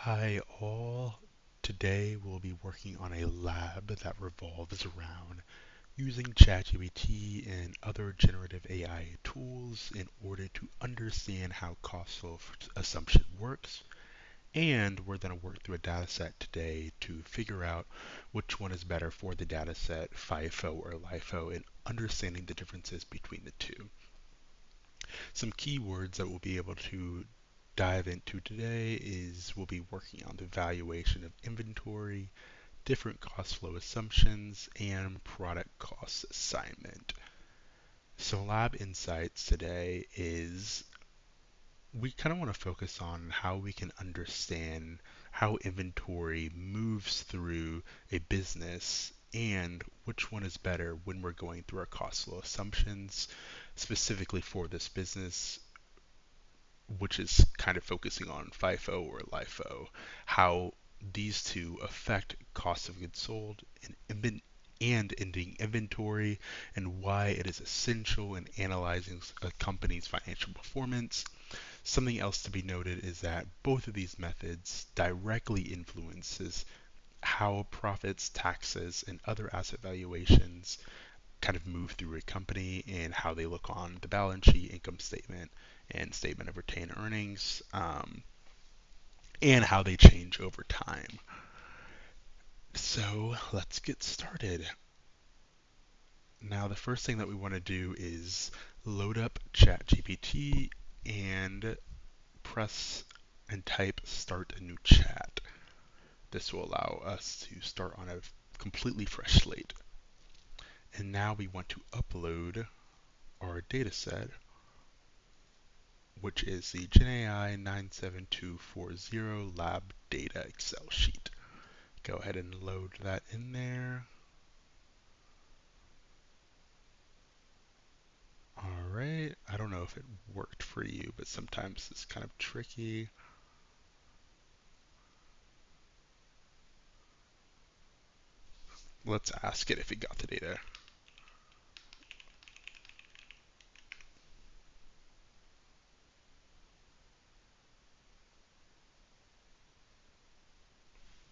Hi all. Today we'll be working on a lab that revolves around using ChatGPT and other generative AI tools in order to understand how cost flow assumption works. And we're going to work through a data set today to figure out which one is better for the data set, FIFO or LIFO, and understanding the differences between the two. Some keywords that we'll be able to dive into today is we'll be working on the valuation of inventory, different cost flow assumptions, and product cost assignment. So lab insights today is we kind of want to focus on how we can understand how inventory moves through a business and which one is better when we're going through our cost flow assumptions specifically for this business, which is kind of focusing on FIFO or LIFO, how these two affect cost of goods sold and ending inventory, and why it is essential in analyzing a company's financial performance. Something else to be noted is that both of these methods directly influences how profits, taxes, and other asset valuations kind of move through a company and how they look on the balance sheet, income statement, and statement of retained earnings, and how they change over time. So let's get started. Now, the first thing that we want to do is load up ChatGPT and press and type start a new chat. This will allow us to start on a completely fresh slate. And now we want to upload our dataset, which is the GenAI 97240 lab data Excel sheet. Go ahead and load that in there. All right, I don't know if it worked for you, but sometimes it's kind of tricky. Let's ask it if it got the data.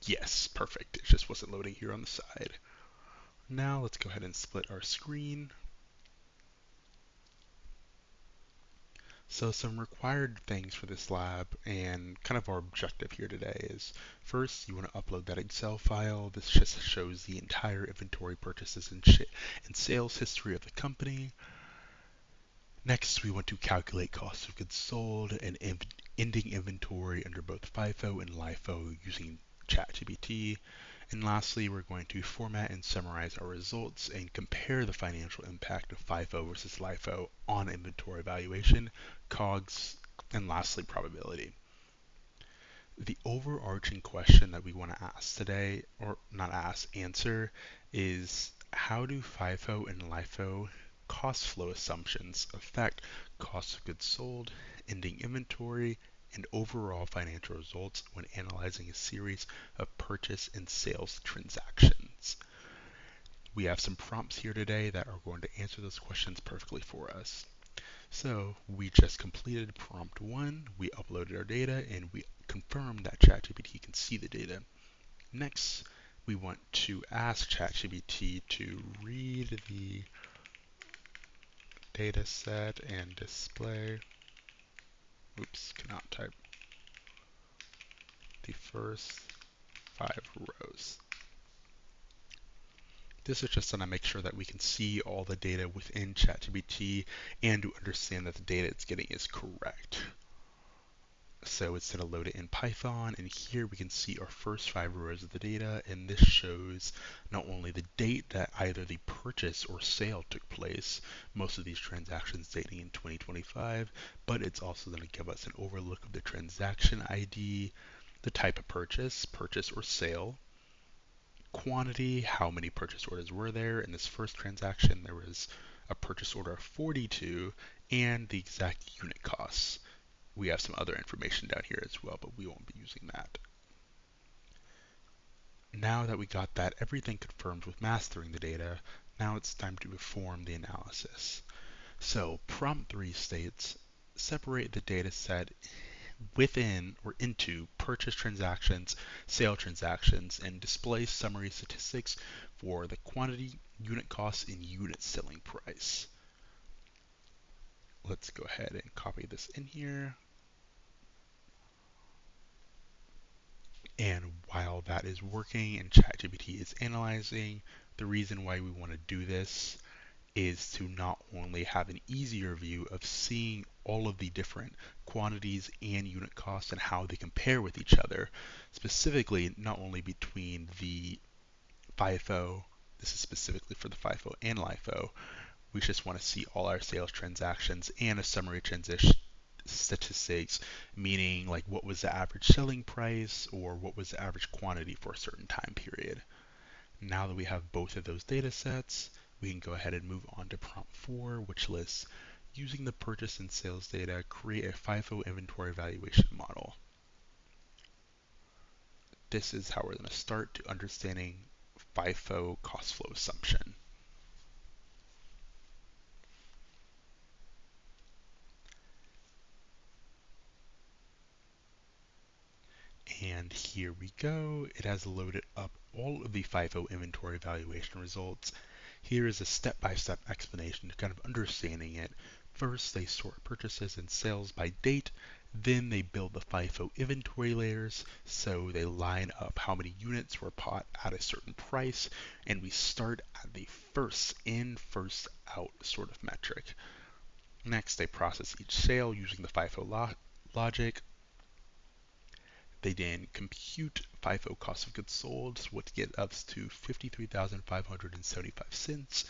Yes, perfect. It just wasn't loading here on the side. Now let's go ahead and split our screen. So some required things for this lab and kind of our objective here today is first you want to upload that Excel file. This just shows the entire inventory purchases and sales history of the company. Next, we want to calculate cost of goods sold and ending inventory under both FIFO and LIFO using ChatGPT. And lastly, we're going to format and summarize our results and compare the financial impact of FIFO versus LIFO on inventory valuation, COGS, and lastly, probability. The overarching question that we want to ask today, or not ask, answer, is how do FIFO and LIFO cost flow assumptions affect cost of goods sold, ending inventory, and overall financial results when analyzing a series of purchase and sales transactions? We have some prompts here today that are going to answer those questions perfectly for us. So we just completed prompt one, we uploaded our data, and we confirmed that ChatGPT can see the data. Next, we want to ask ChatGPT to read the data set and display, oops, cannot type, the first 5 rows. This is just going to make sure that we can see all the data within ChatGPT and to understand that the data it's getting is correct. So it's going to load it in Python, and here we can see our first 5 rows of the data, and this shows not only the date that either the purchase or sale took place, most of these transactions dating in 2025, but it's also going to give us an overlook of the transaction ID, the type of purchase, purchase or sale, quantity, how many purchase orders were there. In this first transaction, there was a purchase order of 42, and the exact unit costs. We have some other information down here as well, but we won't be using that. Now that we got that everything confirmed with mastering the data, now it's time to perform the analysis. So prompt 3 states, separate the data set within or into purchase transactions, sale transactions, and display summary statistics for the quantity, unit cost, and unit selling price. Let's go ahead and copy this in here. And while that is working and ChatGPT is analyzing, the reason why we want to do this is to not only have an easier view of seeing all of the different quantities and unit costs and how they compare with each other, specifically not only between the FIFO, this is specifically for the FIFO and LIFO, we just want to see all our sales transactions and a summary transition statistics, meaning like what was the average selling price or what was the average quantity for a certain time period. Now that we have both of those data sets, we can go ahead and move on to prompt 4, which lists using the purchase and sales data, create a FIFO inventory valuation model. This is how we're going to start to understanding FIFO cost flow assumption. And here we go. It has loaded up all of the FIFO inventory valuation results. Here is a step-by-step explanation to kind of understanding it. First, they sort purchases and sales by date. Then they build the FIFO inventory layers, so they line up how many units were bought at a certain price, and we start at the first in, first out sort of metric. Next, they process each sale using the FIFO logic. They then compute FIFO cost of goods sold, what gets us to 53,575 cents.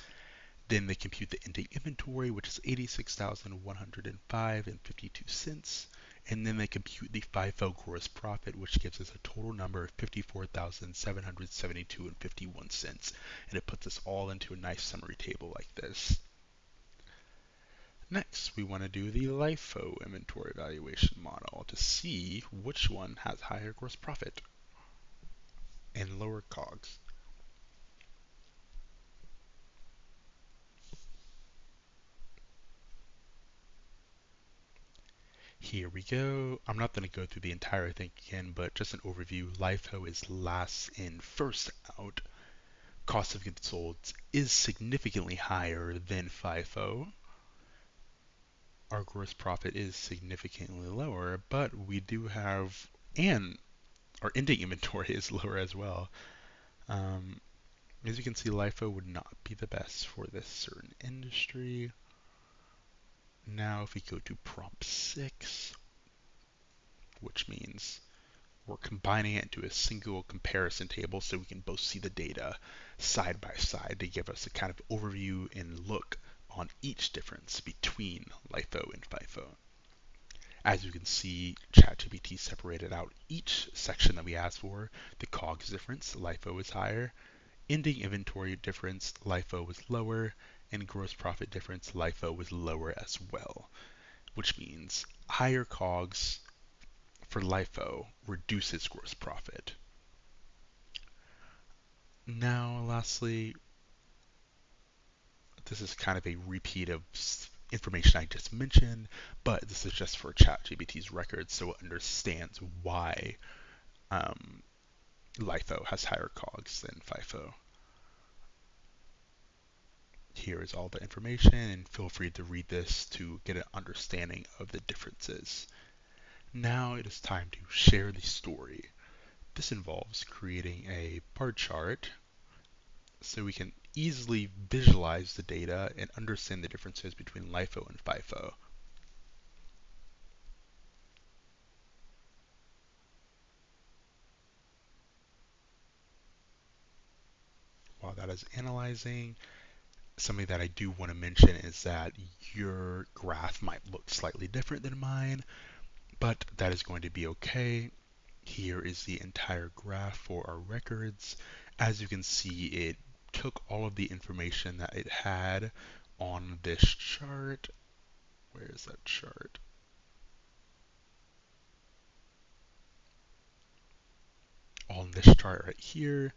Then they compute the ending inventory, which is 86,105 and 52 cents. And then they compute the FIFO gross profit, which gives us a total number of 54,772 and 51 cents. And it puts us all into a nice summary table like this. Next, we want to do the LIFO inventory valuation model to see which one has higher gross profit and lower COGS. Here we go. I'm not going to go through the entire thing again, but just an overview. LIFO is last in, first out. Cost of goods sold is significantly higher than FIFO. Our gross profit is significantly lower, but we do have, and our ending inventory is lower as well. As you can see, LIFO would not be the best for this certain industry. Now if we go to prompt 6, which means we're combining it into a single comparison table so we can both see the data side by side to give us a kind of overview and look on each difference between LIFO and FIFO. As you can see, ChatGPT separated out each section that we asked for. The COGS difference, LIFO is higher. Ending inventory difference, LIFO was lower. And gross profit difference, LIFO was lower as well. Which means higher COGS for LIFO reduces gross profit. Now, lastly, this is kind of a repeat of information I just mentioned, but this is just for ChatGPT's record so it understands why LIFO has higher COGS than FIFO. Here is all the information, and feel free to read this to get an understanding of the differences. Now it is time to share the story. This involves creating a bar chart so we can easily visualize the data and understand the differences between LIFO and FIFO. While that is analyzing, something that I do want to mention is that your graph might look slightly different than mine, but that is going to be okay. Here is the entire graph for our records. As you can see, it took all of the information that it had on this chart. Where is that chart? On this chart right here,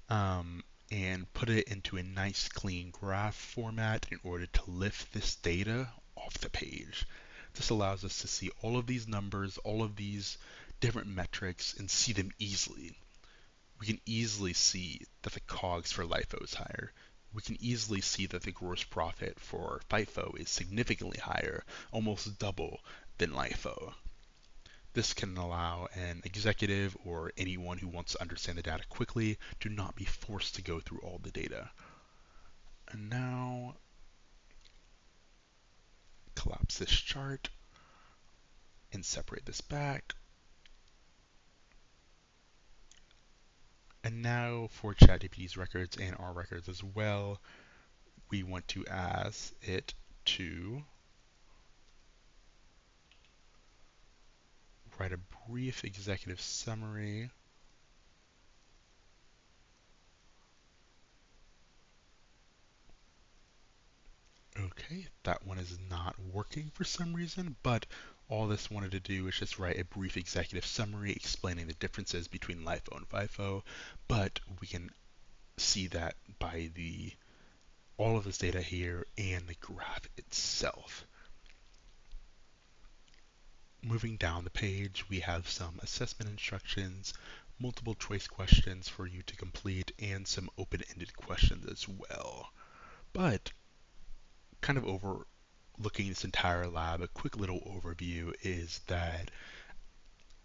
and put it into a nice clean graph format in order to lift this data off the page. This allows us to see all of these numbers, all of these different metrics, and see them easily. We can easily see that the COGS for LIFO is higher. We can easily see that the gross profit for FIFO is significantly higher, almost double than LIFO. This can allow an executive or anyone who wants to understand the data quickly to not be forced to go through all the data. And now, collapse this chart and separate this back. And now for ChatGPT's records and our records as well, we want to ask it to write a brief executive summary. Okay, that one is not working for some reason, but all this wanted to do is just write a brief executive summary explaining the differences between LIFO and FIFO, but we can see that by the all of this data here and the graph itself. Moving down the page, we have some assessment instructions, multiple choice questions for you to complete, and some open-ended questions as well. But kind of overlooking this entire lab, a quick little overview is that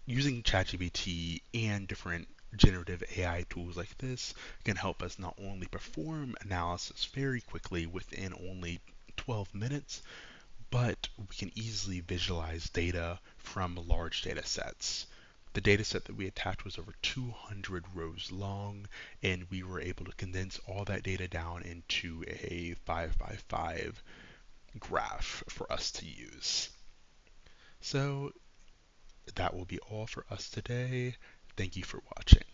using ChatGPT and different generative AI tools like this can help us not only perform analysis very quickly within only 12 minutes, but we can easily visualize data from large data sets. The data set that we attached was over 200 rows long, and we were able to condense all that data down into a 5 by 5 graph for us to use. So that will be all for us today. Thank you for watching.